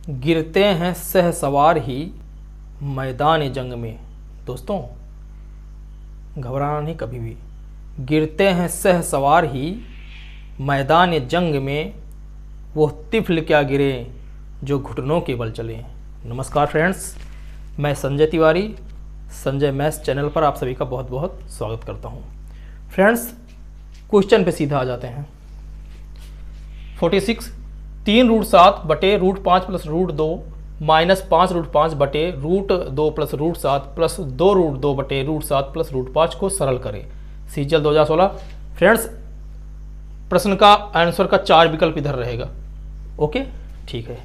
गिरते हैं सहसवार ही मैदान जंग में। दोस्तों घबराना नहीं कभी भी। गिरते हैं सहसवार ही मैदान जंग में, वो तिफल क्या गिरे जो घुटनों के बल चले। नमस्कार फ्रेंड्स, मैं संजय तिवारी, संजय मैथ्स चैनल पर आप सभी का बहुत बहुत स्वागत करता हूं। फ्रेंड्स क्वेश्चन पे सीधा आ जाते हैं। 46 3√7 बटे √5 प्लस √2 माइनस 5√5 बटे √2 प्लस √7 प्लस 2√2 बटे √7 प्लस √5 को सरल करें। सीजीएल 2016। फ्रेंड्स प्रश्न का आंसर का 4 विकल्प इधर रहेगा। ओके ठीक है,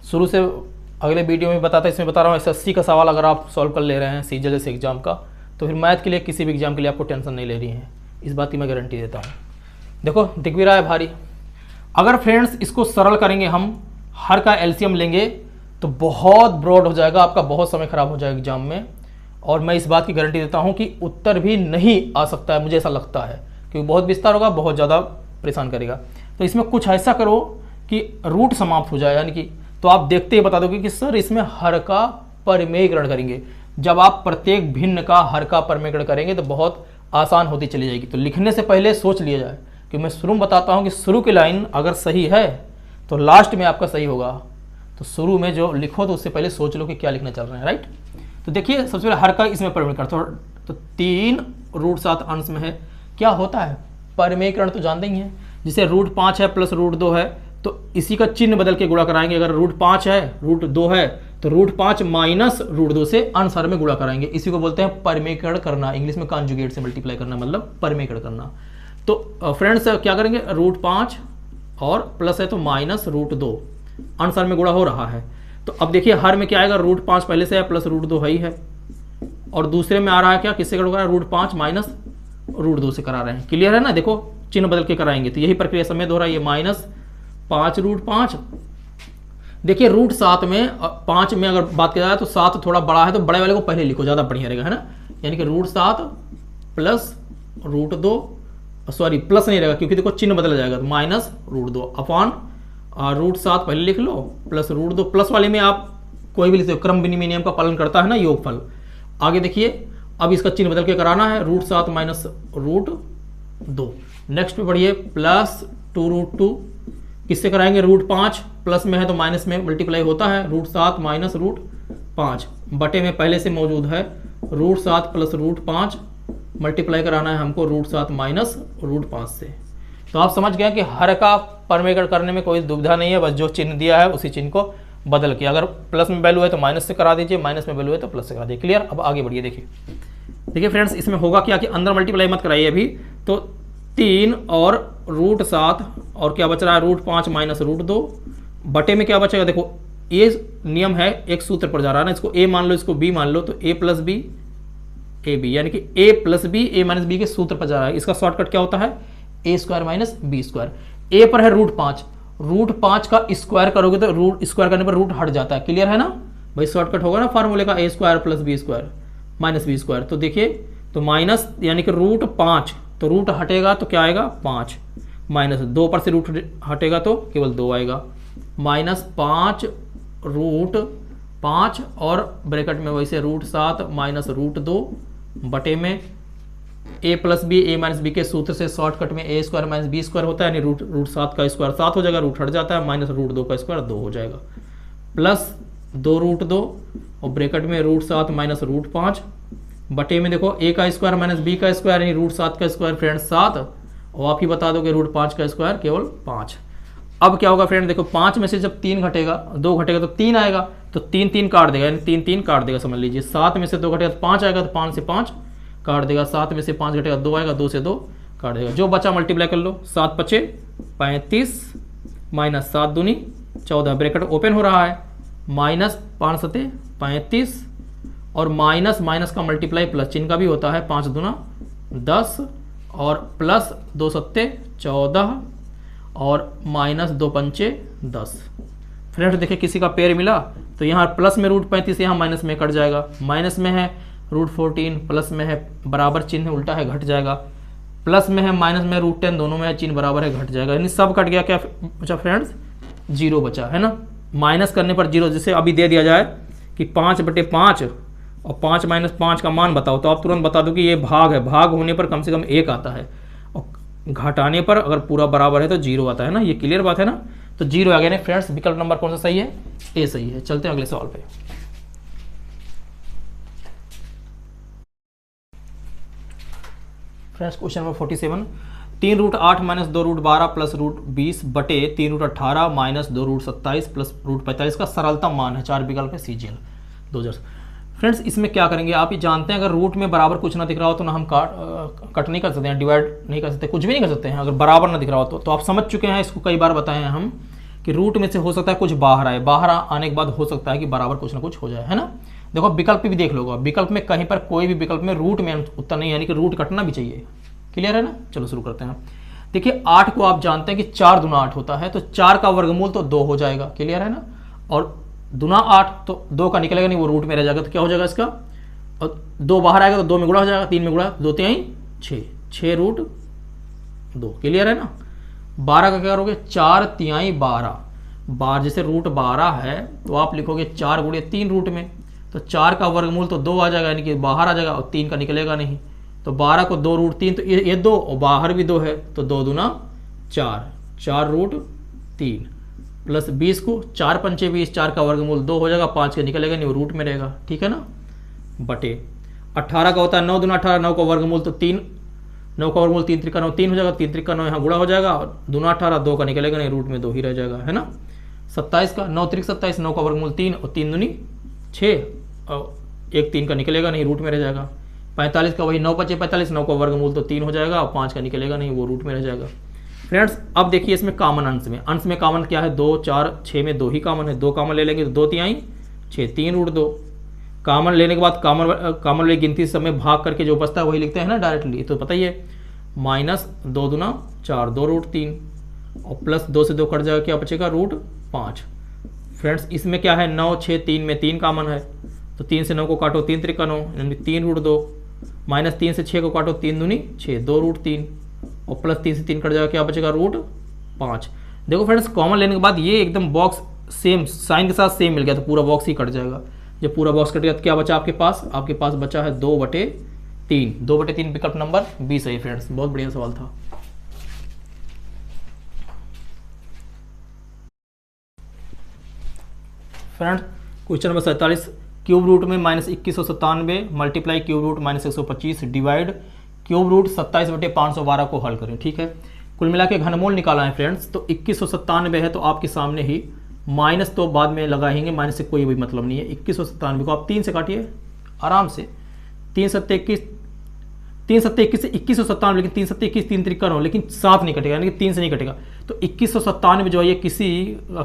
शुरू से अगले वीडियो में बताता, इसमें बता रहा हूँ एसएससी का सवाल अगर आप सॉल्व कर ले रहे हैं सीजीएल जैसे एग्जाम का, तो फिर मैथ के लिए किसी भी एग्जाम के लिए आपको टेंशन नहीं ले रही है, इस बात की मैं गारंटी देता हूँ। देखो दिख भी रहा है भारी। अगर फ्रेंड्स इसको सरल करेंगे, हम हर का एलसीएम लेंगे तो बहुत ब्रॉड हो जाएगा, आपका बहुत समय खराब हो जाएगा एग्जाम में। और मैं इस बात की गारंटी देता हूँ कि उत्तर भी नहीं आ सकता है, मुझे ऐसा लगता है, क्योंकि बहुत विस्तार होगा, बहुत ज़्यादा परेशान करेगा। तो इसमें कुछ ऐसा करो कि रूट समाप्त हो जाए, यानी कि तो आप देखते ही बता दोगे कि सर इसमें हर का परमेयकरण करेंगे। जब आप प्रत्येक भिन्न का हर का परमेयकरण करेंगे तो बहुत आसान होती चली जाएगी। तो लिखने से पहले सोच लिया जाए, कि मैं शुरू में बताता हूं कि शुरू की लाइन अगर सही है तो लास्ट में आपका सही होगा। तो शुरू में जो लिखो तो उससे पहले सोच लो कि क्या लिखना चल रहा है, राइट। तो देखिए सबसे पहले हर का इसमें परमेयकरण, तो 3√7 अंश में है, क्या होता है परमेयकरण तो जानते ही हैं। जिसे √5 है प्लस √2 है तो इसी का चिन्ह बदल के गुणा कराएंगे। अगर √5 है √2 है तो √5 माइनस √2 से अनुसार में गुणा कराएंगे। इसी को बोलते हैं परमेयकरण करना, इंग्लिश में कॉन्जुगेट से मल्टीप्लाई करना, मतलब परमेयकरण करना। तो फ्रेंड्स क्या करेंगे, √5 और प्लस है तो माइनस √2 अनुसार में गुणा हो रहा है। तो अब देखिए हर में क्या आएगा, √5 पहले से है प्लस √2 है ही है, और दूसरे में आ रहा है क्या, किससे करा है, √5 माइनस √2 से करा रहे हैं। क्लियर है ना। देखो चिन्ह बदल के कराएंगे तो यही प्रक्रिया समय हो रहा है। ये माइनस 5√5। देखिए √7 में 5 में अगर बात किया जाए तो 7 थोड़ा बड़ा है, तो बड़े वाले को पहले लिखो, ज़्यादा बढ़िया रहेगा, है ना। यानी कि √7 प्लस √2, सॉरी प्लस नहीं रहेगा क्योंकि देखो चिन्ह बदल जाएगा, तो माइनस √2 अपॉन √7 पहले लिख लो प्लस √2। प्लस वाले में आप कोई भी लिख दो, क्रम विनिमय नियम का पालन करता है ना योगफल। आगे देखिए अब इसका चिन्ह बदल के कराना है, √7 माइनस √2। नेक्स्ट पे बढ़िए प्लस 2√2, किससे कराएंगे, √5 प्लस में है तो माइनस में मल्टीप्लाई होता है, √7 माइनस √5 बटे में पहले से मौजूद है √7 प्लस √5, मल्टीप्लाई कराना है हमको √7 माइनस √5 से। तो आप समझ गए कि हर का परमेयकरण करने में कोई दुविधा नहीं है, बस जो चिन्ह दिया है उसी चिन्ह को बदल के, अगर प्लस में वैल्यू है तो माइनस से करा दीजिए, माइनस में वैल्यू है तो प्लस से करा दीजिए। क्लियर। अब आगे बढ़िए। देखिए फ्रेंड्स इसमें होगा क्या कि अंदर मल्टीप्लाई मत कराइए अभी, तो 3 और √7 और क्या बच रहा है, √5 माइनस √2 बटे में क्या बचेगा। देखो ये नियम है, एक सूत्र पर जा रहा है ना, इसको a मान लो, इसको b मान लो, तो a plus B A B, यानी कि a plus B A minus B के सूत्र पर जा रहा है। इसका शॉर्टकट क्या होता है, a² माइनस b²। a पर है √5, √5 का स्क्वायर करोगे तो रूट स्क्वायर करने पर रूट हट जाता है। क्लियर है ना भाई, शॉर्टकट होगा ना फार्मूले का, a² plus b² minus b²। तो देखिए तो माइनस यानी कि √5, तो रूट हटेगा तो क्या आएगा 5, माइनस 2 पर से रूट हटेगा तो केवल 2 आएगा, माइनस 5√5 और ब्रैकेट में वैसे √7 माइनस √2 बटे में a plus B A minus B के सूत्र से शॉर्टकट में a² माइनस b² होता है, यानी √7 का स्क्वायर 7 हो जाएगा, रूट हट जाता है, माइनस √2 का स्क्वायर 2 हो जाएगा, प्लस 2√2 और ब्रैकेट में √7 माइनस √5 बटे में देखो a का स्क्वायर माइनस b का स्क्वायर, यानी √7 का स्क्वायर फ्रेंड 7, और आप ही बता दो कि √5 का स्क्वायर केवल 5। अब क्या होगा फ्रेंड, देखो 5 में से जब 3 घटेगा, 2 घटेगा तो 3 आएगा, तो 3 3 काट देगा, यानी 3 3 काट देगा, समझ लीजिए। 7 में से 2 घटेगा तो 5 आएगा, तो 5 से 5 काट देगा, 7 में से 5 घटेगा 2 आएगा, 2 से 2 काट देगा, जो बचा मल्टीप्लाई कर लो, 7 5 35 माइनस 7 दूनी 14, ब्रैकेट ओपन हो रहा है, माइनस 5 7 35 और माइनस माइनस का मल्टीप्लाई प्लस चिन्ह का भी होता है, 5 दूना 10 और प्लस 2 7 14 और माइनस 2 पंचे 10। फ्रेंड्स देखिए किसी का पेयर मिला तो यहाँ प्लस में √35 यहाँ माइनस में कट जाएगा, माइनस में है √14 प्लस में है बराबर चिन्ह उल्टा है घट जाएगा, प्लस में है माइनस में √10 दोनों में है चिन्ह बराबर है घट जाएगा, यानी सब कट गया। क्या बचा फ्रेंड्स, 0 बचा है ना। माइनस करने पर 0, जैसे अभी दे दिया जाए कि 5/5 और 5 - 5 का मान बताओ, तो आप तुरंत बता दो कि ये भाग है, भाग होने पर कम से कम 1 आता है और घटाने पर अगर पूरा बराबर है तो 0 आता है ना। ये क्लियर बात है ना। तो 0 आ गया ना फ्रेंड्स। विकल्प नंबर कौन सा सही है? ए सही है। चलते हैं अगले सवाल पे। फ्रेंड्स क्वेश्चन नंबर 47, 3√8 - 2√12 प्लस √20 बटे 3√18 माइनस 2√27 प्लस √45 का सरलतम मान है। 4 विकल्प है CGL 2000। फ्रेंड्स इसमें क्या करेंगे, आप ये जानते हैं अगर रूट में बराबर कुछ ना दिख रहा हो तो ना हम कट नहीं कर सकते हैं, डिवाइड नहीं कर सकते, कुछ भी नहीं कर सकते हैं अगर बराबर ना दिख रहा हो तो आप समझ चुके हैं इसको, कई बार बताए हैं हम कि रूट में से हो सकता है कुछ बाहर आए, बाहर आने के बाद हो सकता है कि बराबर कुछ ना कुछ हो जाए, है ना। देखो विकल्प भी देख लो, विकल्प में कहीं पर कोई भी विकल्प में रूट में उत्तर नहीं, यानी कि रूट कटना भी चाहिए। क्लियर है ना। चलो शुरू करते हैं। देखिए 8 को आप जानते हैं कि 4 दूना 8 होता है, तो 4 का वर्गमूल तो 2 हो जाएगा। क्लियर है ना। और दूना 8 तो 2 का निकलेगा नहीं, वो रूट में रह जाएगा, तो क्या हो जाएगा इसका, और 2 बाहर आएगा तो 2 में गुणा हो जाएगा, 3 में गुणा, 2 3 6, 6√2। क्लियर है ना। 12 का क्या करोगे, 4 तिहाई 12, बार जैसे रूट 12 है तो आप लिखोगे 4 गुणे 3 रूट में, तो 4 का वर्गमूल तो 2 आ जाएगा, यानी कि बाहर आ जाएगा, और 3 का निकलेगा नहीं, तो 12 को 2√3, तो ये 2 और बाहर भी 2 है, तो 2 दूना 4, 4√3 प्लस 20 को 4 पंचे 20, 4 का वर्गमूल 2 हो जाएगा, 5 का निकलेगा नहीं, वो रूट में रहेगा। ठीक है ना। बटे 18 का होता है 9 दूना 18, 9 का वर्गमूल तो 3, 9 का वर्गमूल 3 त्रिका 9, 3 हो जाएगा, 3 त्रिका 9 यहाँ गुणा हो जाएगा, और दूना 18, 2 का निकलेगा नहीं, रूट में 2 ही रह जाएगा, है ना। 27 का 9 त्रिक 27, 9 का वर्गमूल 3 और 3 दूनी 6 और 1 3 का निकलेगा नहीं, रूट में रह जाएगा। 45 का वही 9 बचे 45, 9 का वर्गमूल तो 3 हो जाएगा और 5 का निकलेगा नहीं, वो रूट में रह जाएगा। फ्रेंड्स अब देखिए इसमें कॉमन अंश में कॉमन क्या है, 2 4 6 में 2 ही कॉमन है, 2 कॉमन ले लेंगे तो 2 तिहाई 6, 3√2 कॉमन लेने के बाद कॉमन वाली गिनती समय भाग करके जो बचता है वही लिखते हैं ना डायरेक्टली, तो पता ही है, माइनस 2 दूना 4, 2√3 और प्लस 2 से 2 कट जाएगा, क्या बचेगा, √5। फ्रेंड्स इसमें क्या है, 9 6 3 में 3 कॉमन है, तो 3 से 9 को काटो 3 त्रिका 9, यानी 3√2 माइनस 3 से 6 को काटो 3 दूनी 6, 2√3 और प्लस 3 से 3 कट जाएगा, क्या बचेगा, √5। देखो फ्रेंड्स कॉमन लेने के बाद ये एकदम बॉक्स सेम साइन के साथ सेम मिल गया, तो पूरा बॉक्स ही कट जाएगा। जब पूरा बॉक्स कट गया तो क्या बचा आपके पास बचा है 2/3। 2/3 विकल्प नंबर 20 है फ्रेंड्स। बहुत बढ़िया सवाल था। Friends question number 47, cube root में -2197 multiply cube root -125 divide cube root 27/512 को हल करें। ठीक है, कुल मिला के घनमूल निकाला है फ्रेंड्स, तो 2197 है, तो आपके सामने ही माइनस तो बाद में लगाएंगे, माइनस से कोई भी मतलब नहीं है। 2197 को आप 3 से काटिए आराम से, 3 7 21 से 2197, लेकिन 3 7 21 3 त्रिका 9, लेकिन 7 नहीं कटेगा, यानी कि 3 से नहीं कटेगा, तो 2197 जो है ये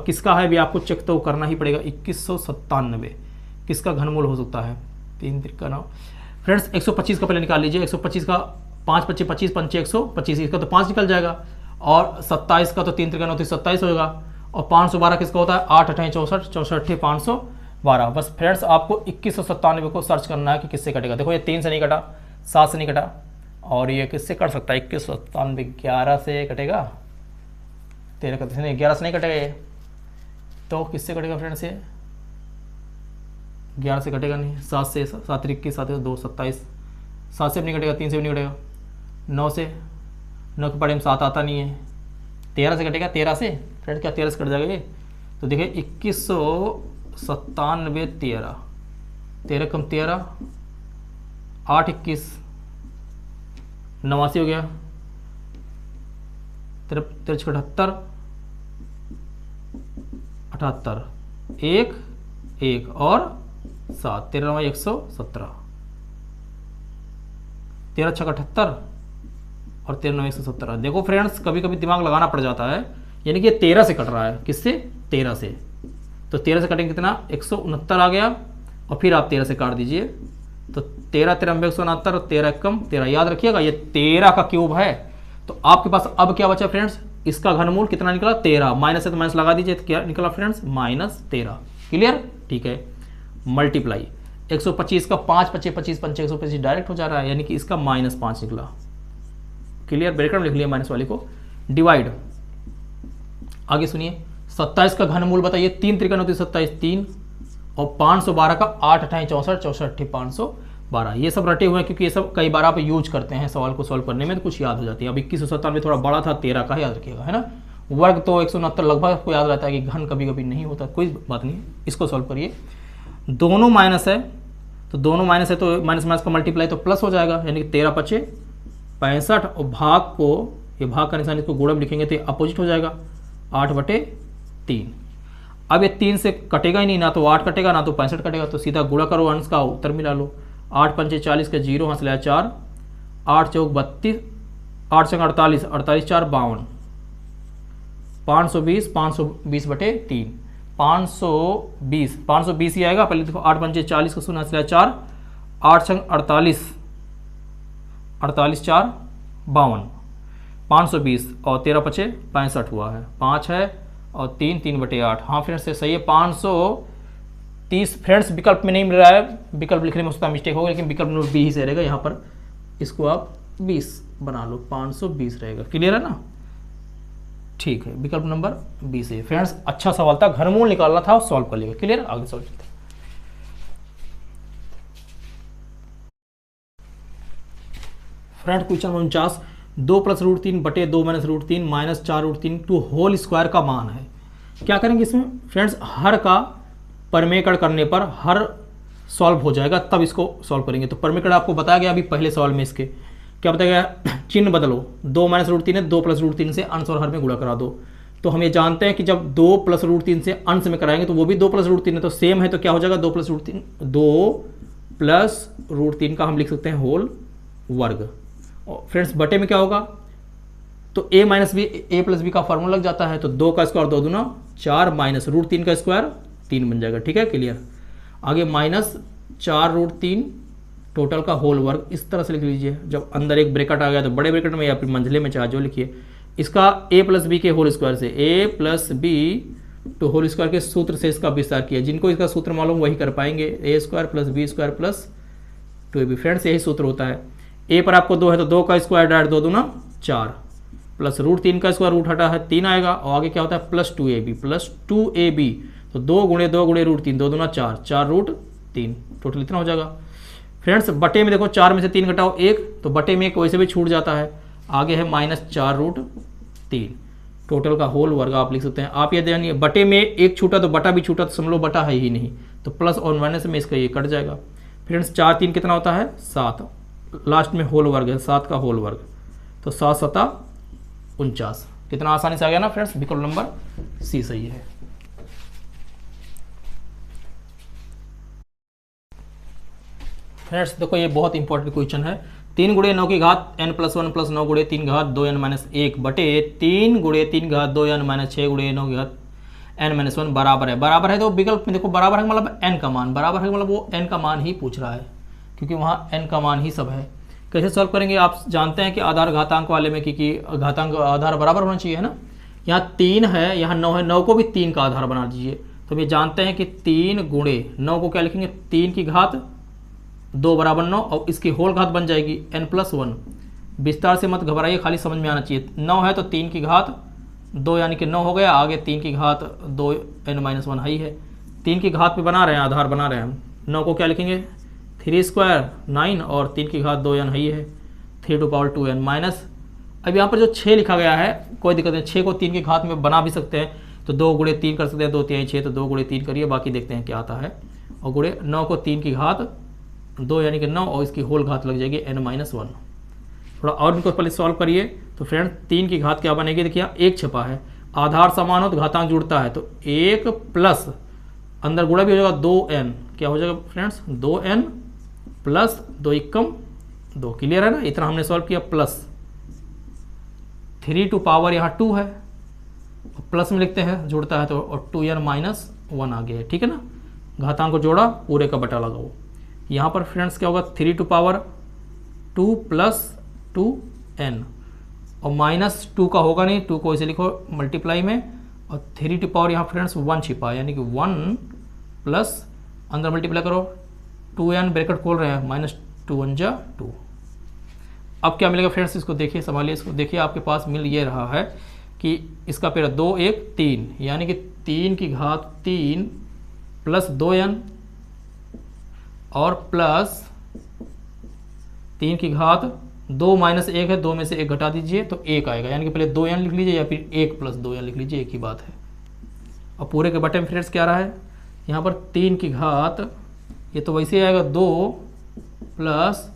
किसका है भी आपको चेक तो करना ही पड़ेगा। 2197 किसका घनमूल हो सकता है, 3 त्रिका 9। फ्रेंड्स 125 का पहले निकाल लीजिए, 125 का 5 25 25 पंचे 125, इसका तो 5 निकल जाएगा, और 27 का तो 3 त्रिका 9 तो 27 होगा, और 512 किसका होता है, 8 8 64 64 512। बस फ्रेंड्स आपको 2197 को सर्च करना है कि किससे कटेगा। देखो ये 3 से नहीं कटा, 7 से नहीं कटा, और ये किससे कट सकता है, 2197 11 से कटेगा, 13 का नहीं, 11 से नहीं कटेगा ये, तो किससे कटेगा फ्रेंड्स, ये 11 से कटेगा नहीं, 7 से, 7 21 7 2 27, 7 से भी नहीं कटेगा, 3 से भी नहीं कटेगा, 9 से, 9 के पढ़े में 7 आता नहीं है, 13 से कटेगा, 13 से फ्रेंड क्या 13 से कट जाएगा ये, तो देखिए 2197 13, 13 कम 13 8 21 89 हो गया, 13 78 78 1 1 और 7, 13 9 117, 13 6 78 और 13 9 117। देखो फ्रेंड्स कभी कभी दिमाग लगाना पड़ जाता है, यानी कि ये 13 से कट रहा है, किससे, 13 से, तो 13 से कटेंगे कितना, 169 आ गया, और फिर आप 13 से काट दीजिए, तो 13 13 169 और 13 कम 13, याद रखिएगा ये 13 का क्यूब है। तो आपके पास अब क्या बचा फ्रेंड्स, इसका घनमूल कितना निकला, 13, माइनस है तो माइनस लगा दीजिए, तो क्या निकला फ्रेंड्स, -13। क्लियर, ठीक है। मल्टीप्लाई 125 का 5 25 25 पंचे 125 डायरेक्ट हो जा रहा है, यानी कि इसका -5 निकला। क्लियर, ब्रैकेट में लिख लिया माइनस वाले को। डिवाइड, आगे सुनिए, 27 का घनमूल बताइए, 3 त्रिकोण होती है 27, 3 और 512 का 8 अठाई 64, 64 512। ये सब रटे हुए हैं क्योंकि ये सब कई बार आप यूज करते हैं सवाल को सॉल्व करने में, तो कुछ याद हो जाती है। अब 2197 थोड़ा बड़ा था, 13 का याद रखिएगा, है ना। वर्ग तो 169 लगभग आपको याद रहता है कि घन कभी कभी नहीं होता, कोई बात नहीं। इसको सॉल्व करिए, दोनों माइनस है तो दोनों माइनस है तो माइनस माइनस का मल्टीप्लाई तो प्लस हो जाएगा, यानी कि 13 पचे 65 और भाग को, ये भाग का निशान इसको गुणा में लिखेंगे तो अपोजिट हो जाएगा 8/3। अब ये 3 से कटेगा ही नहीं, ना तो 8 कटेगा ना तो 65 कटेगा, तो सीधा गुणा करो, अंश का उत्तर मिला लो। 8 पंचे 40 का 0 हाथ लाया 4, 8 चौक 32, 8 संग 48, 48 4 52, 520, 520/3, 520 ही आएगा। पहले देखो 8 पंचे 40 का 0 हाथ लाया 4, 8 संग 48, 48 4 52, 520 और 13 पचे 65 हुआ है, 5 है और 3 3/8। हाँ फ्रेंड्स से सही है, 530। फ्रेंड्स विकल्प में नहीं मिल रहा है, विकल्प लिखने में उसका मिस्टेक होगा, लेकिन विकल्प नंबर बी ही से रहेगा। यहाँ पर इसको आप 20 बना लो, 520 रहेगा। क्लियर है ना, ठीक है, विकल्प नंबर बी से। फ्रेंड्स अच्छा सवाल था, घनमूल निकालना था, सॉल्व कर लिएगा। क्लियर, आगे सॉल्व करते हैं। फ्रेंड क्वेश्चन 49, 2 + √3 बटे 2 - √3 माइनस 4√3 टू होल स्क्वायर का मान है। क्या करेंगे इसमें फ्रेंड्स, हर का परमेकरण करने पर हर सॉल्व हो जाएगा, तब इसको सॉल्व करेंगे। तो परमेकरण आपको बताया गया अभी पहले सवाल में, इसके क्या बताया गया, चिन्ह बदलो, 2 - √3 है, 2 + √3 से अंश और हर में गुणा करा दो। तो हम ये जानते हैं कि जब 2 + √3 से अंश में कराएंगे तो वो भी 2 + √3 है, तो सेम है, तो क्या हो जाएगा 2 + √3, 2 + √3 का हम लिख सकते हैं होल वर्ग। और फ्रेंड्स बटे में क्या होगा, तो a - b a + b का फॉर्मूला लग जाता है, तो 2 का स्क्वायर 2 दूना 4 माइनस √3 का स्क्वायर 3 बन जाएगा। ठीक है, क्लियर। आगे माइनस 4√3 टोटल का होल वर्ग, इस तरह से लिख लीजिए। जब अंदर एक ब्रैकेट आ गया तो बड़े ब्रैकेट में या फिर मंझले में चाहे जो लिखिए। इसका a + b के होल स्क्वायर से, a + b to whole square के सूत्र से इसका विस्तार किया। जिनको इसका सूत्र मालूम वही कर पाएंगे, a² + b² + 2ab। फ्रेंड्स यही सूत्र होता है। a पर आपको 2 है तो 2 का स्क्वायर डायरेक्ट 2 दूना 4 प्लस √3 का स्क्वायर रूट हटा है 3 आएगा, और आगे क्या होता है +2ab। तो 2 × 2 × √3, 2 दूना 4, 4√3, टोटल इतना हो जाएगा। फ्रेंड्स बटे में देखो 4 में से 3 घटाओ 1, तो बटे में 1 वैसे भी छूट जाता है। आगे है -4√3 टोटल का होल वर्ग आप लिख सकते हैं। आप ये ध्यान, बटे में 1 छूटा तो बटा भी छूटा, तो समझ लो बटा है ही नहीं, तो प्लस और माइनस में इसका ये कट जाएगा। फ्रेंड्स 4 3 कितना होता है 7, लास्ट में होल वर्ग है 7 का होल वर्ग, तो 7 × 7 = 49। कितना आसानी से आ गया ना फ्रेंड्स, विकल्प नंबर सी सही है। फ्रेंड्स देखो ये बहुत इंपॉर्टेंट क्वेश्चन है। 3 × 9 की घात n + 1 + 9 × 3 घात 2n - 1 बटे 3 × 3 घात 2n - 6 × 9 की घात n - 1 बराबर है। बराबर है तो विकल्प में देखो बराबर है मतलब n का मान, बराबर है मतलब वो n का मान ही पूछ रहा है, क्योंकि वहाँ n का मान ही सब है। कैसे सॉल्व करेंगे, आप जानते हैं कि आधार घातांक वाले में क्योंकि घातांक आधार बराबर होना चाहिए, है ना। यहाँ 3 है, यहाँ 9 है, 9 को भी 3 का आधार बना दीजिए। तो हम ये जानते हैं कि 3 × 9 को क्या लिखेंगे, 3 की घात 2 बराबर 9, और इसकी होल घात बन जाएगी n + 1। विस्तार से मत घबराइए, खाली समझ में आना चाहिए। 9 है तो 3 की घात 2 यानी कि 9 हो गया, आगे 3 की घात 2n - 1 ही है। 3 की घात पे बना रहे हैं, आधार बना रहे हैं हम। 9 को क्या लिखेंगे 3² 9 और 3 की घात 2n ही है, 3⁴n माइनस। अब यहाँ पर जो 6 लिखा गया है कोई दिक्कत नहीं, 6 को 3 की घात में बना भी सकते हैं, तो 2 × 3 कर सकते हैं, 2 3 6, तो 2 × 3 करिए, बाकी देखते हैं क्या आता है। और गुणे 9 को 3 की घात 2 यानी कि 9, और इसकी होल घात लग जाएगी n - 1। थोड़ा और इनको पहले सॉल्व करिए। तो फ्रेंड 3 की घात क्या बनेगी, देखिए 1 छिपा है, आधार समान हो तो घातांक जुड़ता है, तो 1 प्लस अंदर गुणा भी हो जाएगा 2n, क्या हो जाएगा फ्रेंड्स 2n + 2 × 2। क्लियर है ना, इतना हमने सॉल्व किया। प्लस 3 टू पावर यहाँ 2 है, प्लस में लिखते हैं जुड़ता है तो, और 2n - 1 आ गया है। ठीक है ना, घातांक को जोड़ा, पूरे का बटा लगाओ। यहाँ पर फ्रेंड्स क्या होगा 3 टू पावर 2 + 2n, और -2 का होगा नहीं, 2 को इसे लिखो मल्टीप्लाई में, और 3 टू पावर यहाँ फ्रेंड्स 1 छिपा है, यानी कि 1 प्लस अंदर मल्टीप्लाई करो 2n ब्रैकेट खोल रहे हैं, -2 × 1 = 2। अब क्या मिलेगा फ्रेंड्स, इसको देखिए, संभालिए इसको, देखिए आपके पास मिल ये रहा है कि इसका पेड़ 2 1 3 यानी कि 3 की घात 3 प्लस 2n और प्लस 3 की घात 2 माइनस 1 है, 2 में से 1 घटा दीजिए तो 1 आएगा, यानी कि पहले 2n लिख लीजिए या फिर 1 प्लस 2n लिख लीजिए, एक ही बात है। और पूरे के बटे में फ्रेंड्स क्या रहा है यहाँ पर 3 की घात, ये तो वैसे आएगा 2 प्लस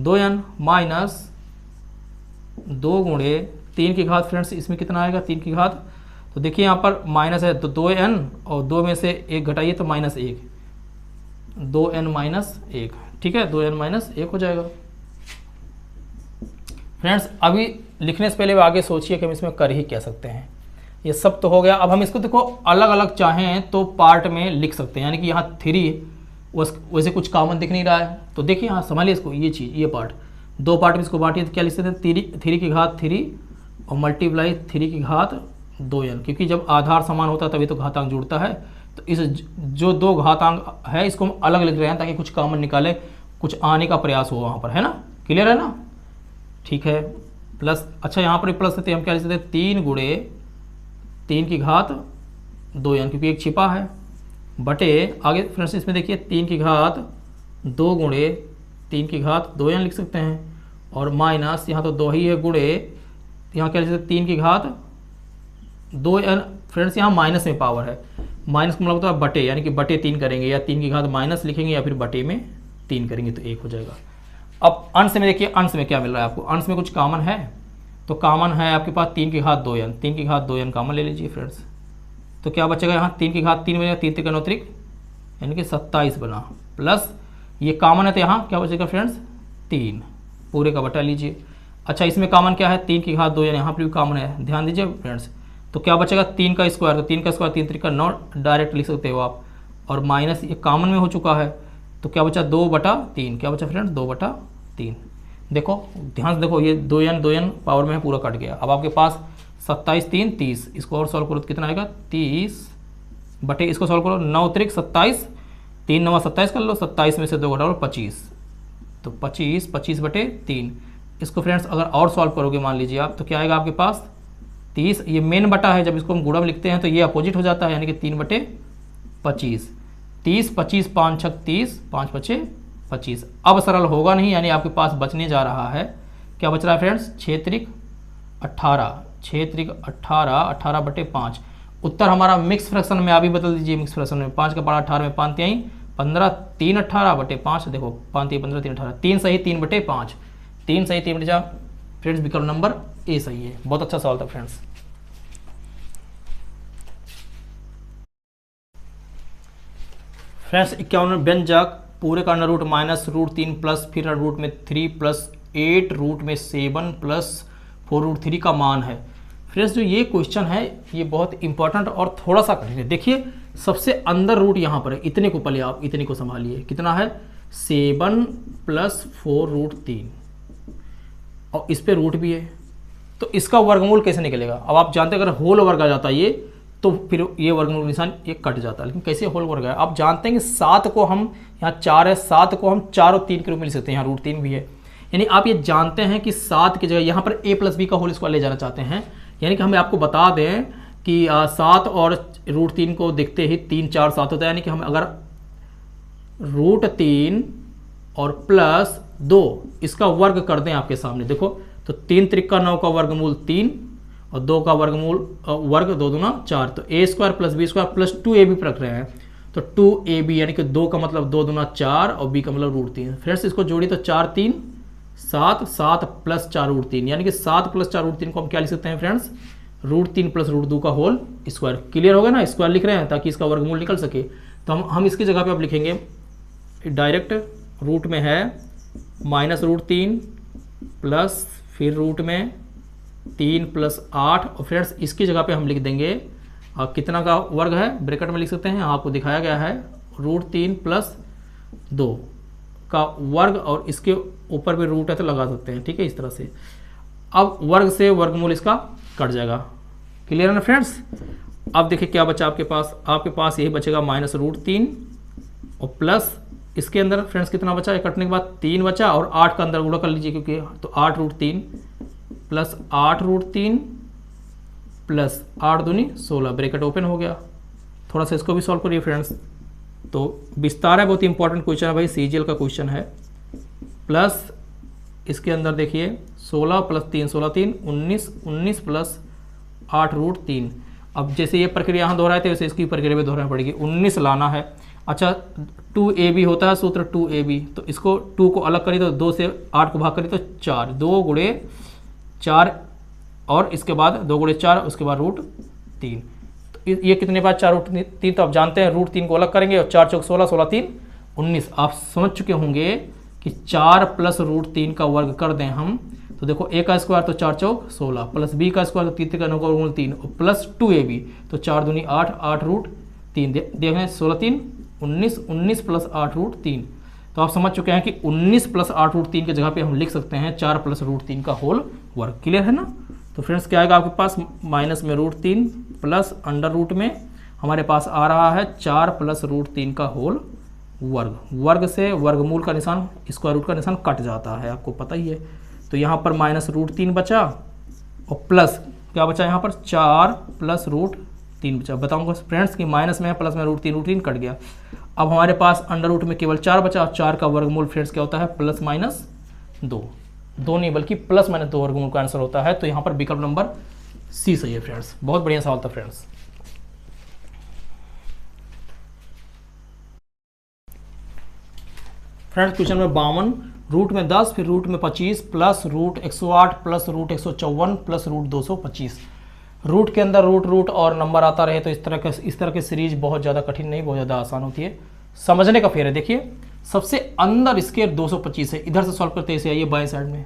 2n माइनस 2 गुणे 3 की घात फ्रेंड्स इसमें कितना आएगा 3 की घात, तो देखिए यहाँ पर माइनस है तो 2n और 2 में से 1 घटाइए तो माइनस 1, 2n माइनस 1, ठीक है 2n माइनस 1 हो जाएगा। फ्रेंड्स अभी लिखने से पहले आगे सोचिए कि हम इसमें कर ही क्या सकते हैं। ये सब तो हो गया, अब हम इसको देखो अलग अलग चाहें तो पार्ट में लिख सकते हैं, यानी कि यहाँ 3 वैसे कुछ कॉमन दिख नहीं रहा है, तो देखिए यहाँ संभालिए इसको, ये चीज़ ये पार्ट 2 पार्ट में इसको बांटिए तो क्या लिख सकते हैं 3 की घात 3 और मल्टीप्लाई 3 की घात 2n, क्योंकि जब आधार समान होता है तभी तो घातांक जुड़ता है। तो इस जो 2 घातांक है इसको हम अलग लिख रहे हैं ताकि कुछ कॉमन निकाले, कुछ आने का प्रयास हो वहाँ पर, है ना, क्लियर है ना, ठीक है। प्लस अच्छा यहाँ पर प्लस है तो हम क्या लिख सकते हैं 3 गुणे 3 की घात 2n, क्योंकि एक छिपा है, बटे आगे फ्रेंड्स इसमें देखिए 3 की घात 2 गुणे 3 की घात 2n लिख सकते हैं, और माइनस यहाँ तो 2 ही है गुणे यहाँ क्या लिख सकते हैं 3 की घात 2n, फ्रेंड्स यहाँ माइनस में पावर है, माइनस का मतलब होता है बटे, यानी कि बटे 3 करेंगे या 3 की घात माइनस लिखेंगे या फिर बटे में 3 करेंगे तो 1 हो जाएगा। अब अंश में देखिए, अंश में क्या मिल रहा है आपको, अंश में कुछ कॉमन है तो कॉमन है आपके पास 3 की घात 2n, 3 की घात 2n कॉमन ले लीजिए फ्रेंड्स, तो क्या बचेगा यहाँ 3 की घात 3 बनेगा, 3 3 9 यानी कि 27 बना, प्लस ये कॉमन है तो यहाँ क्या बचेगा फ्रेंड्स 3, पूरे का बटा लीजिए। अच्छा इसमें कॉमन क्या है 3 की घात 2n, यहाँ पर भी कॉमन है, ध्यान दीजिए फ्रेंड्स, तो क्या बचेगा 3 का स्क्वायर, तो 3 का स्क्वायर 3 3 9 डायरेक्ट लिख सकते हो आप, और माइनस ये कॉमन में हो चुका है तो क्या बचा 2/3, क्या बचा फ्रेंड्स 2/3। देखो ध्यान से देखो ये 2n पावर में है, पूरा कट गया। अब आपके पास 27 3 30, इसको और सॉल्व करो तो कितना आएगा 30 बटे, इसको सॉल्व करो 9 3 27, 3 9 27 कर लो, 27 में से 2 घटाओ 25, तो 25 बटे 3। इसको फ्रेंड्स अगर और सॉल्व करोगे मान लीजिए आप तो क्या आएगा आपके पास 30, ये मेन बटा है, जब इसको हम गुणा में लिखते हैं तो ये अपोजिट हो जाता है, यानी कि 3/25, 30 25 5 6 30, 5 5 25। अब सरल होगा नहीं, यानी आपके पास बचने जा रहा है, क्या बच रहा है फ्रेंड्स 6 3 18, 6 3 18, 18/5। उत्तर हमारा मिक्स फ्रैक्शन में आप ही बदल दीजिए, मिक्स फ्रैक्शन में 5 का 18 में 5 3 15, 3 18/5, देखो 5 3 15 3 18, 3 सही 3/5, 3 सही 3/5 फ्रेंड्स, विकल्प नंबर ए सही है। बहुत अच्छा सवाल था फ्रेंड्स। फ्रेंड्स 51 व्यंजक पूरे का अंडर रूट माइनस √3 प्लस फिर रूट में 3 प्लस 8 रूट में 7 प्लस 4√3 का मान है। फ्रेंड्स जो ये क्वेश्चन है ये बहुत इंपॉर्टेंट और थोड़ा सा कठिन है। देखिए सबसे अंदर रूट यहाँ पर है, इतने को पहले आप इतने को संभालिए, कितना है 7 प्लस 4√3 और इस पे रूट भी है, तो इसका वर्गमूल कैसे निकलेगा। अब आप जानते हैं अगर होल वर्ग आ जाता है ये तो फिर ये वर्गमूल निशान ये कट जाता है, लेकिन कैसे होल वर्ग है आप जानते हैं कि 7 को हम यहाँ 4 है 7 को हम 4 और 3 के रूप में लिख सकते हैं, यहाँ √3 भी है, यानी आप ये जानते हैं कि 7 की जगह यहाँ पर a + b का होल स्क्वायर ले जाना चाहते हैं, यानी कि हमें आपको बता दें कि 7 और √3 को देखते ही 3 4 7 होता है, यानी कि हम अगर √3 और प्लस 2 इसका वर्ग कर दें आपके सामने, देखो तो 3 3 9 का वर्गमूल 3 और 2 का वर्गमूल वर्ग 2 दूना 4, तो a² + b² प्लस 2ab रख रहे हैं, तो 2ab यानी कि 2 का मतलब 2 दूना 4 और b का मतलब √3। फ्रेंड्स इसको जोड़िए तो 4 3 7, 7 प्लस 4 √3, यानी कि 7 प्लस 4 √3 को हम क्या लिख सकते हैं फ्रेंड्स √3 प्लस √2 का होल स्क्वायर। क्लियर हो गया ना, स्क्वायर लिख रहे हैं ताकि इसका वर्गमूल निकल सके, तो हम इसकी जगह पे अब लिखेंगे डायरेक्ट, रूट में है -√3 प्लस फिर रूट में 3 + 8, और फ्रेंड्स इसकी जगह पे हम लिख देंगे कितना का वर्ग है, ब्रैकेट में लिख सकते हैं, आपको दिखाया गया है √3 + 2 का वर्ग, और इसके ऊपर भी रूट है तो लगा सकते हैं, ठीक है इस तरह से। अब वर्ग से वर्गमूल इसका कट जाएगा, क्लियर है ना फ्रेंड्स। अब देखिए क्या बचा आपके पास यही बचेगा -√3 और प्लस इसके अंदर फ्रेंड्स कितना बचा, कटने के बाद 3 बचा और 8 का अंदर गुणा कर लीजिए, क्योंकि तो 8 √3 प्लस 8 √3 प्लस 8 दूनी 16, ब्रैकेट ओपन हो गया। थोड़ा सा इसको भी सॉल्व करिए फ्रेंड्स। तो विस्तार है, बहुत इंपॉर्टेंट क्वेश्चन है भाई, सीजीएल का क्वेश्चन है। प्लस इसके अंदर देखिए 16 प्लस 3 16 3 19 19 प्लस 8√3। अब जैसे ये प्रक्रिया यहाँ दोहराए थे वैसे इसकी प्रक्रिया भी दोहरानी पड़ेगी। 19 लाना है। अच्छा 2ab होता है सूत्र 2ab, तो इसको 2 को अलग करिए तो 2 से 8 को भाग करिए तो 4, 2 गुणे 4 और इसके बाद 2 गुणे 4 उसके बाद √3। तो ये कितने बाद 4√3, तो आप जानते हैं √3 को अलग करेंगे और 4 चौक 16 16 3 19। आप समझ चुके होंगे कि 4 प्लस √3 का वर्ग कर दें हम तो देखो a का स्क्वायर तो 4 चौक 16 प्लस b का स्क्वायर तो 3 का 9 का वर्गमूल 3 और प्लस 2ab तो 4 दूनी 8 8√3 देखें 16 3 19 19 प्लस 8√3। तो आप समझ चुके हैं कि 19 प्लस 8√3 की जगह पे हम लिख सकते हैं 4 प्लस √3 का होल वर्ग। क्लियर है ना। तो फ्रेंड्स क्या आएगा आपके पास, माइनस में √3 प्लस अंडर रूट में हमारे पास आ रहा है 4 प्लस √3 का होल वर्ग। वर्ग से वर्गमूल का निशान स्क्वायर रूट का निशान कट जाता है, आपको पता ही है। तो यहाँ पर माइनस √3 बचा और प्लस क्या बचा यहाँ पर 4 प्लस √3 बचा। बताऊंगा फ्रेंड्स कि माइनस में है प्लस में √3 कट गया। अब हमारे पास अंडर रूट में केवल 4 बचा। 4 का वर्गमूल फ्रेंड्स क्या होता है, प्लस माइनस 2 नहीं बल्कि प्लस माइनस 2 वर्गमूल का आंसर होता है। तो यहाँ पर विकल्प नंबर सी सही है फ्रेंड्स। बहुत बढ़िया सवाल था friends. Friends question number 52, root में 10 फिर रूट में 25 प्लस √108 प्लस √154 प्लस √225। रूट के अंदर रूट और नंबर आता रहे तो इस तरह की सीरीज बहुत ज़्यादा कठिन नहीं, बहुत ज़्यादा आसान होती है। समझने का फेर है। देखिए सबसे अंदर इसके 225 है, इधर से सॉल्व करते ऐसे आइए बाएं साइड में।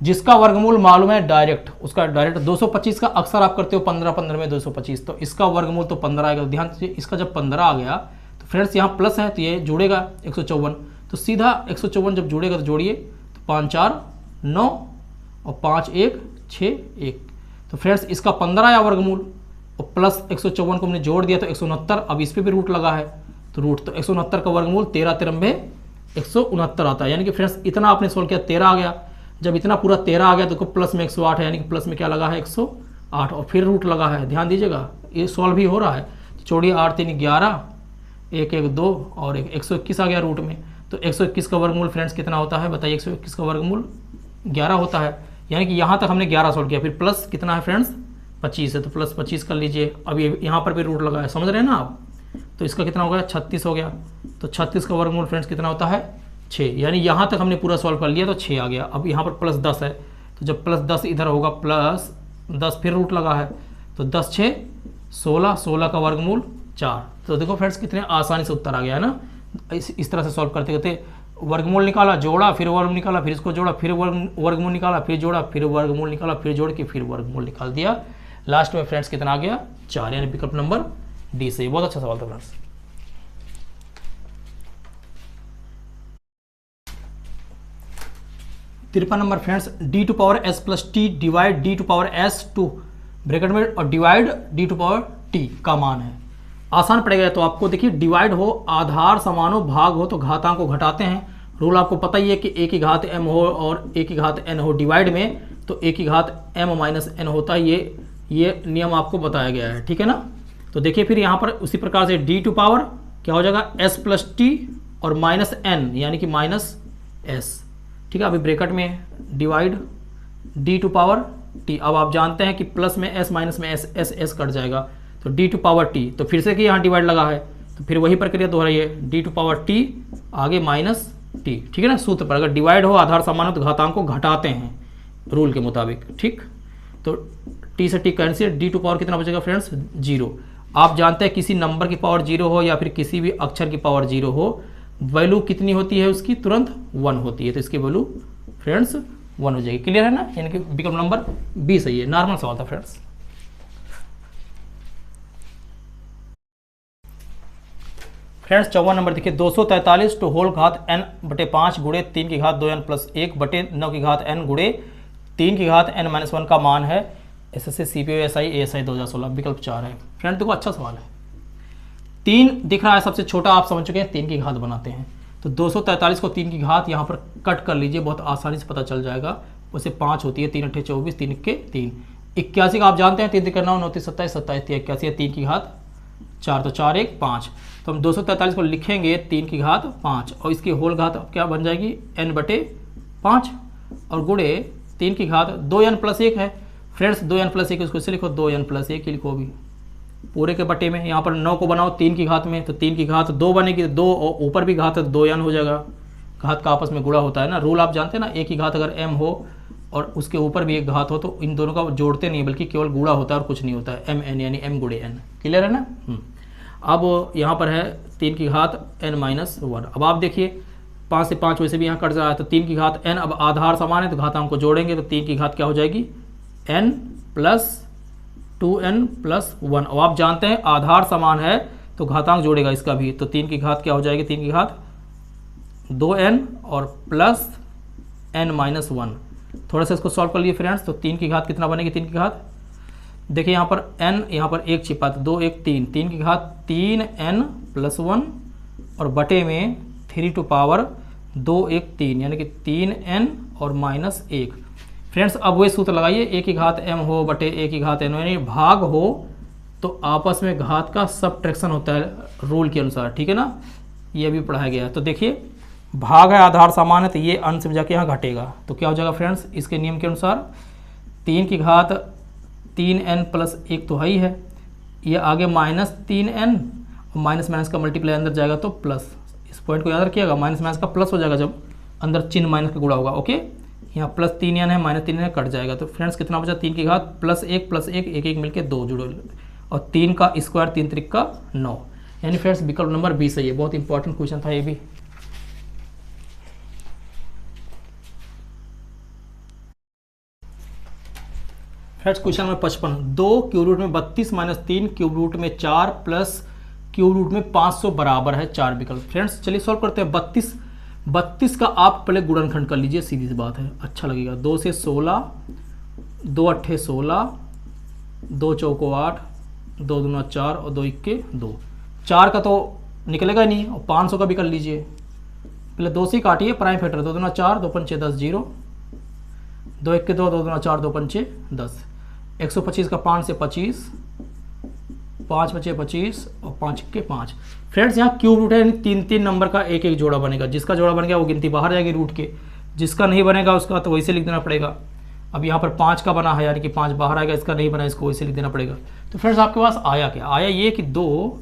जिसका वर्गमूल मालूम है डायरेक्ट, उसका डायरेक्ट 225 का अक्सर आप करते हो 15 15 में 225, तो इसका वर्गमूल तो 15 आएगा। ध्यान दीजिए इसका जब 15 आ गया तो फ्रेंड्स यहाँ प्लस है तो ये जुड़ेगा 154, तो सीधा 154 जब जुड़ेगा तो जोड़िए तो 5 4 9 और 5 1 6 1। तो फ्रेंड्स इसका 15 आया वर्गमूल और प्लस 154 को हमने जोड़ दिया तो 169। अब इस पर भी रूट लगा है तो रूट तो 169 का वर्गमूल 13 13 169 आता है। यानी कि फ्रेंड्स इतना आपने सोल्व किया 13 आ गया। जब इतना पूरा 13 आ गया तो प्लस में 108 है, यानी कि प्लस में क्या लगा है 108 और फिर रूट लगा है। ध्यान दीजिएगा ये सॉल्व भी हो रहा है। छोड़िए 8 3 11 1 1 2 और 121 आ गया रूट में। तो 121 का वर्गमूल फ्रेंड्स कितना होता है बताइए। 121 का वर्गमूल 11 होता है। यानी कि यहाँ तक हमने 11 सॉल्व किया। फिर प्लस कितना है फ्रेंड्स 25 है तो प्लस 25 कर लीजिए। अब ये यहाँ पर भी रूट लगा है, समझ रहे हैं ना आप। तो इसका कितना हो गया 36 हो गया। तो 36 का वर्गमूल फ्रेंड्स कितना होता है 6। यानी यहाँ तक हमने पूरा सॉल्व कर लिया तो 6 आ गया। अब यहाँ पर प्लस 10 है तो जब प्लस 10 इधर होगा प्लस 10 फिर रूट लगा है तो 10 6 16, 16 का वर्गमूल 4। तो देखो फ्रेंड्स कितने आसानी से उत्तर आ गया है ना। इस तरह से सॉल्व करते करते वर्गमूल निकाला, जोड़ा, फिर वर्गमूल निकाला, फिर इसको जोड़ा, फिर वर्गमूल निकाला, फिर जोड़ा, फिर वर्गमूल निकाला, फिर जोड़ के फिर वर्गमूल निकाल दिया। लास्ट में फ्रेंड्स कितना आ गया 4, यानी विकल्प नंबर डी से। बहुत अच्छा सवाल था फ्रेंड्स। तिरपन number friends, d to power s plus T divide d to power s two bracket में और divide d to power t का मान है। आसान पड़ेगा तो आपको देखिए डिवाइड हो आधार समान हो भाग हो तो घातांक को घटाते हैं। रूल आपको पता ही है कि a की घात m हो और a की घात n हो डिवाइड में तो a की घात m माइनस n होता है। ये नियम आपको बताया गया है, ठीक है ना। तो देखिए फिर यहाँ पर उसी प्रकार से d टू पावर क्या हो जाएगा s प्लस टी और माइनस n यानी कि माइनस s, ठीक है। अभी ब्रैकेट में divide d to power t। अब आप जानते हैं कि प्लस में s माइनस में s कट जाएगा तो d टू पावर t। तो फिर से कि यहाँ डिवाइड लगा है तो फिर वही प्रक्रिया दोहराइए d टू पावर t आगे माइनस t, ठीक है ना। सूत्र पर अगर डिवाइड हो आधार समान हो तो घातांक को घटाते हैं रूल के मुताबिक, ठीक। तो t से t cancel, d to power कितना बचेगा फ्रेंड्स 0। आप जानते हैं किसी नंबर की पावर 0 हो या फिर किसी भी अक्षर की पावर 0 हो वैल्यू कितनी होती है उसकी तुरंत 1 होती है। तो इसकी वैल्यू फ्रेंड्स 1 हो जाएगी। क्लियर है ना, यानी कि विकल्प नंबर बी सही है। नॉर्मल सवाल था फ्रेंड्स। फ्रेंड्स 54 नंबर देखिए 243 टू होल घात n बटे 5 गुणे 3 की घात 2n प्लस 1 बटे 9 की घात n गुणे 3 की घात n माइनस 1 का मान है। एसएससी सीपीओ एएसआई 2016 विकल्प 4 है। फ्रेंड देखो अच्छा सवाल है। 3 दिख रहा है सबसे छोटा, आप समझ चुके हैं 3 की घात बनाते हैं तो 243 को 3 की घात यहाँ पर कट कर लीजिए, बहुत आसानी से पता चल जाएगा। वैसे 5 होती है, 3 अट्ठे 24, 3 के 3, 81 का आप जानते हैं 3 3 9 9 3 27 27 3 81 है 3 की घात 4 तो 4 1 5। तो हम 243 को लिखेंगे 3 की घात 5 और इसकी होल घात क्या बन जाएगी n/5 और गुणे 3 की घात 2n+1 है फ्रेंड्स। 2n+1 इसको इसे लिखो 2n+1 ही लिखो भी पूरे के बटे में। यहाँ पर 9 को बनाओ 3 की घात में तो 3 की घात 2 बनेगी, 2 और ऊपर भी घात है 2n हो जाएगा। घात का आपस में गुणा होता है ना, रूल आप जानते हैं ना, एक की घात अगर m हो और उसके ऊपर भी एक घात हो तो इन दोनों का जोड़ते नहीं बल्कि केवल गुणा होता है और कुछ नहीं होता है। mn यानी m गुणे n, क्लियर है ना। अब यहाँ पर है 3 की घात n-1। अब आप देखिए 5 से 5 वैसे भी यहाँ कट जा रहा है तो 3 की घात n, अब आधार समान है तो घातांक को जोड़ेंगे तो 3 की घात क्या हो जाएगी n + 2n+1। अब आप जानते हैं आधार समान है तो घातांक जोड़ेगा इसका भी, तो 3 की घात क्या हो जाएगी 3 की घात 2n और प्लस n-1। थोड़ा सा इसको सॉल्व कर लिए फ्रेंड्स तो 3 की घात कितना बनेगी 3 की घात देखिए यहाँ पर n यहाँ पर एक छिपा तो 2 1 3, 3 की घात 3n+1 और बटे में 3 टू पावर 2 1 3 यानी कि 3n और -1। फ्रेंड्स अब वही सूत्र लगाइए, a की घात m हो बटे a की घात n यानी भाग हो तो आपस में घात का सबट्रैक्शन होता है रूल के अनुसार, ठीक है ना, ये अभी पढ़ाया गया है। तो देखिए भाग है आधार समान है तो ये अंश में जाके यहाँ घटेगा तो क्या हो जाएगा फ्रेंड्स इसके नियम के अनुसार 3 की घात 3n+1 तो ही है, ये आगे -3n और माइनस का मल्टीप्लाई अंदर जाएगा तो प्लस। इस पॉइंट को याद रखिएगा, माइनस का प्लस हो जाएगा जब अंदर चिन्ह माइनस का गुणा होगा। ओके, यहाँ +3n है -3n कट जाएगा तो फ्रेंड्स कितना बचा 3 की घात +1 +1 1 1 मिलकर 2 जुड़ो और 3 का स्क्वायर 3 3 का 9 यानी फ्रेंड्स विकल्प नंबर 20 है। ये बहुत इंपॉर्टेंट क्वेश्चन था ये भी। Friends question number 55, 2 cube root में 32 - 3 क्यूब रूट में 4 प्लस क्यूब रूट में 500 बराबर है 4 विकल्प। फ्रेंड्स चलिए सॉल्व करते हैं। 32 का आप पहले गुणनखंड कर लीजिए, सीधी सी बात है, अच्छा लगेगा। 2 से 16, 2 8 16, 2 चौको 8, 2 दूना 4 और 2 इक्के 2। 4 का तो निकलेगा नहीं और 500 का भी कर लीजिए। पहले 2 से ही काटिए, प्राइम फैक्टर 2 दूना 4, 2 पंचे 10 0, 2 इक्के 2, 2 दूना 4, 2 पंचे 10। 125 का 5 से 25, 5 बचे 25 और 5 इक्के 5। फ्रेंड्स यहाँ क्यूब रूट है यानी 3 नंबर का एक एक जोड़ा बनेगा, जिसका जोड़ा बन गया वो गिनती बाहर जाएगी रूट के, जिसका नहीं बनेगा उसका तो वैसे लिख देना पड़ेगा। अब यहाँ पर 5 का बना है यानी कि 5 बाहर आएगा, इसका नहीं बना इसको वैसे लिख देना पड़ेगा। तो फ्रेंड्स आपके पास आया क्या, आया ये कि 2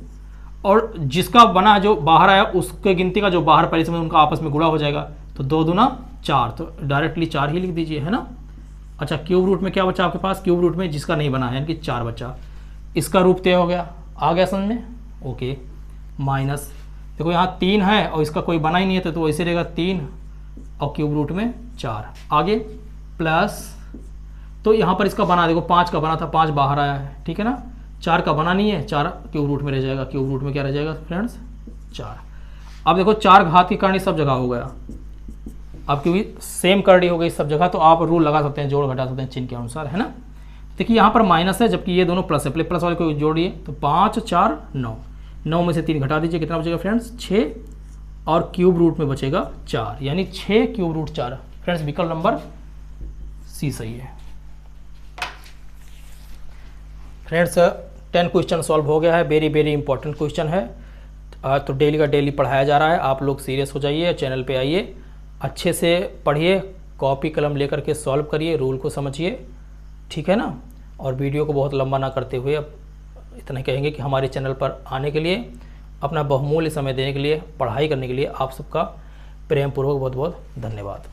और जिसका बना जो बाहर आया उसके गिनती का जो बाहर पहले से उनका आपस में गुणा हो जाएगा तो 2 दूना 4, तो डायरेक्टली 4 ही लिख दीजिए, है ना। अच्छा क्यूब रूट में क्या बचा आपके पास, क्यूब रूट में जिसका नहीं बना है यानी कि 4 बचा, इसका रूप तय हो गया, आ गया समझ में। ओके, माइनस देखो यहाँ 3 है और इसका कोई बना ही नहीं है तो वैसे रहेगा 3 और क्यूब रूट में 4। आगे प्लस, तो यहाँ पर इसका बना देखो 5 का बना था, 5 बाहर आया है, ठीक है ना। 4 का बना नहीं है, 4 क्यूब रूट में रह जाएगा, क्यूब रूट में क्या रह जाएगा फ्रेंड्स 4। अब देखो 4 घात की करनी सब जगह हो गया, अब क्योंकि सेम करनी हो गई सब जगह तो आप रूल लगा सकते हैं, जोड़ घटा सकते हैं चिन्ह के अनुसार, है ना। देखिए यहाँ पर माइनस है जबकि ये दोनों प्लस है, प्लस वाले को जोड़िए तो 5 4 9, 9 में से 3 घटा दीजिए, कितना बचेगा फ्रेंड्स 6 और क्यूब रूट में बचेगा 4 यानी 6 क्यूब रूट 4। फ्रेंड्स विकल्प नंबर सी सही है। फ्रेंड्स 10 क्वेश्चन सॉल्व हो गया है, वेरी इंपॉर्टेंट क्वेश्चन है। तो डेली का डेली पढ़ाया जा रहा है, आप लोग सीरियस हो जाइए, चैनल पे आइए, अच्छे से पढ़िए, कॉपी कलम लेकर के सॉल्व करिए, रूल को समझिए, ठीक है ना। और वीडियो को बहुत लंबा ना करते हुए अब इतना कहेंगे कि हमारे चैनल पर आने के लिए, अपना बहुमूल्य समय देने के लिए, पढ़ाई करने के लिए आप सबका प्रेमपूर्वक बहुत बहुत धन्यवाद।